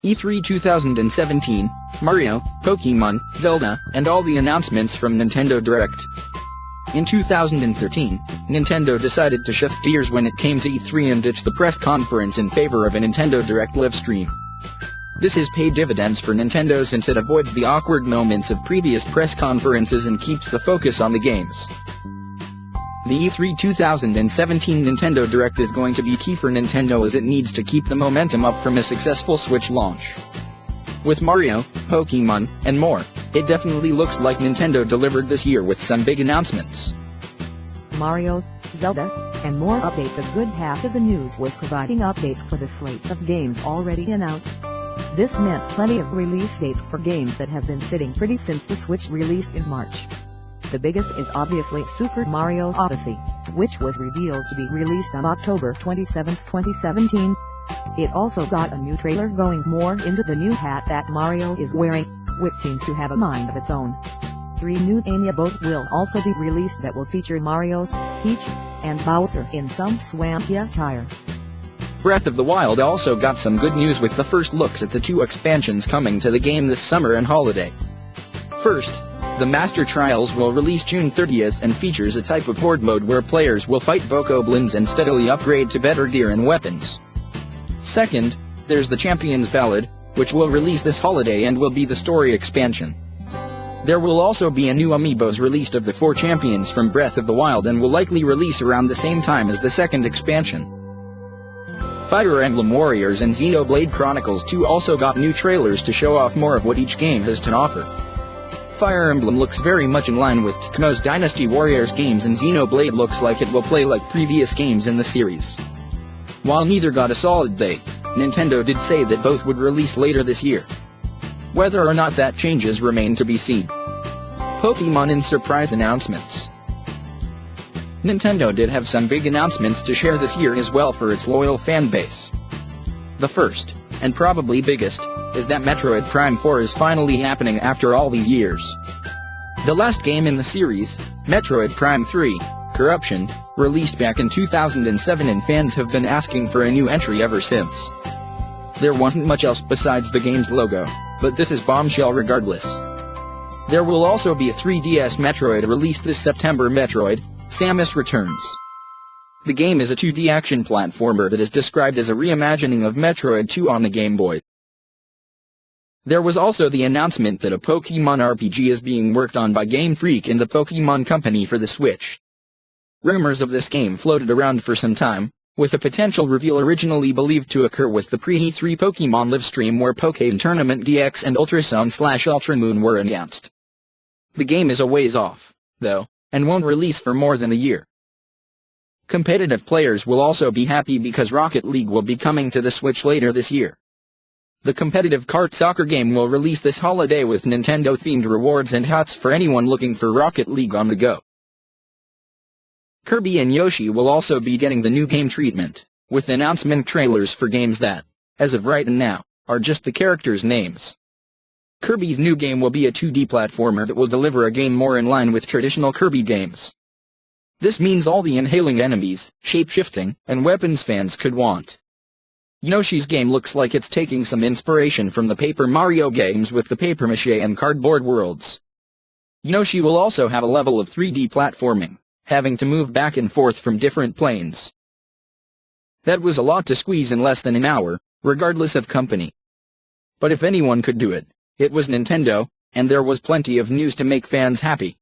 E3 2017, Mario, Pokémon, Zelda, and all the announcements from Nintendo Direct. In 2013, Nintendo decided to shift gears when it came to E3 and ditch the press conference in favor of a Nintendo Direct livestream. This has paid dividends for Nintendo since it avoids the awkward moments of previous press conferences and keeps the focus on the games. The E3 2017 Nintendo Direct is going to be key for Nintendo as it needs to keep the momentum up from a successful Switch launch. With Mario, Pokémon, and more, it definitely looks like Nintendo delivered this year with some big announcements. Mario, Zelda, and more updates. A good half of the news was providing updates for the slate of games already announced. This meant plenty of release dates for games that have been sitting pretty since the Switch released in March. The biggest is obviously Super Mario Odyssey, which was revealed to be released on October 27, 2017. It also got a new trailer going more into the new hat that Mario is wearing, which seems to have a mind of its own. 3 new amiibos will also be released that will feature Mario, Peach, and Bowser in some swanky attire. Breath of the Wild also got some good news with the first looks at the 2 expansions coming to the game this summer and holiday. First, the Master Trials will release June 30th and features a type of horde mode where players will fight bokoblins and steadily upgrade to better gear and weapons. Second, there's the Champions Ballad, which will release this holiday and will be the story expansion. There will also be a new amiibos released of the 4 champions from Breath of the Wild and will likely release around the same time as the second expansion. Fire Emblem Warriors and Xenoblade Chronicles 2 also got new trailers to show off more of what each game has to offer. Fire Emblem looks very much in line with Tecmo's Dynasty Warriors games, and Xenoblade looks like it will play like previous games in the series. While neither got a solid date, Nintendo did say that both would release later this year. Whether or not that changes remain to be seen. Pokémon in surprise announcements. Nintendo did have some big announcements to share this year as well for its loyal fan base. The first, and probably biggest, is that Metroid Prime 4 is finally happening after all these years. The last game in the series, Metroid Prime 3, Corruption, released back in 2007 and fans have been asking for a new entry ever since. There wasn't much else besides the game's logo, but this is bombshell regardless. There will also be a 3DS Metroid released this September. Metroid, Samus Returns. The game is a 2D action platformer that is described as a reimagining of Metroid 2 on the Game Boy. There was also the announcement that a Pokémon RPG is being worked on by Game Freak and the Pokémon Company for the Switch. Rumors of this game floated around for some time, with a potential reveal originally believed to occur with the pre-E3 Pokémon livestream where Pokémon Tournament DX and Ultrasun/Ultra Moon were announced. The game is a ways off, though, and won't release for more than a year. Competitive players will also be happy because Rocket League will be coming to the Switch later this year. The competitive kart soccer game will release this holiday with Nintendo-themed rewards and hats for anyone looking for Rocket League on the go. Kirby and Yoshi will also be getting the new game treatment, with announcement trailers for games that, as of right now, are just the characters' names. Kirby's new game will be a 2D platformer that will deliver a game more in line with traditional Kirby games. This means all the inhaling enemies, shape-shifting, and weapons fans could want. Yoshi's game looks like it's taking some inspiration from the Paper Mario games with the papier-mâché and cardboard worlds. Yoshi will also have a level of 3D platforming, having to move back and forth from different planes. That was a lot to squeeze in less than an hour, regardless of company. But if anyone could do it, it was Nintendo, and there was plenty of news to make fans happy.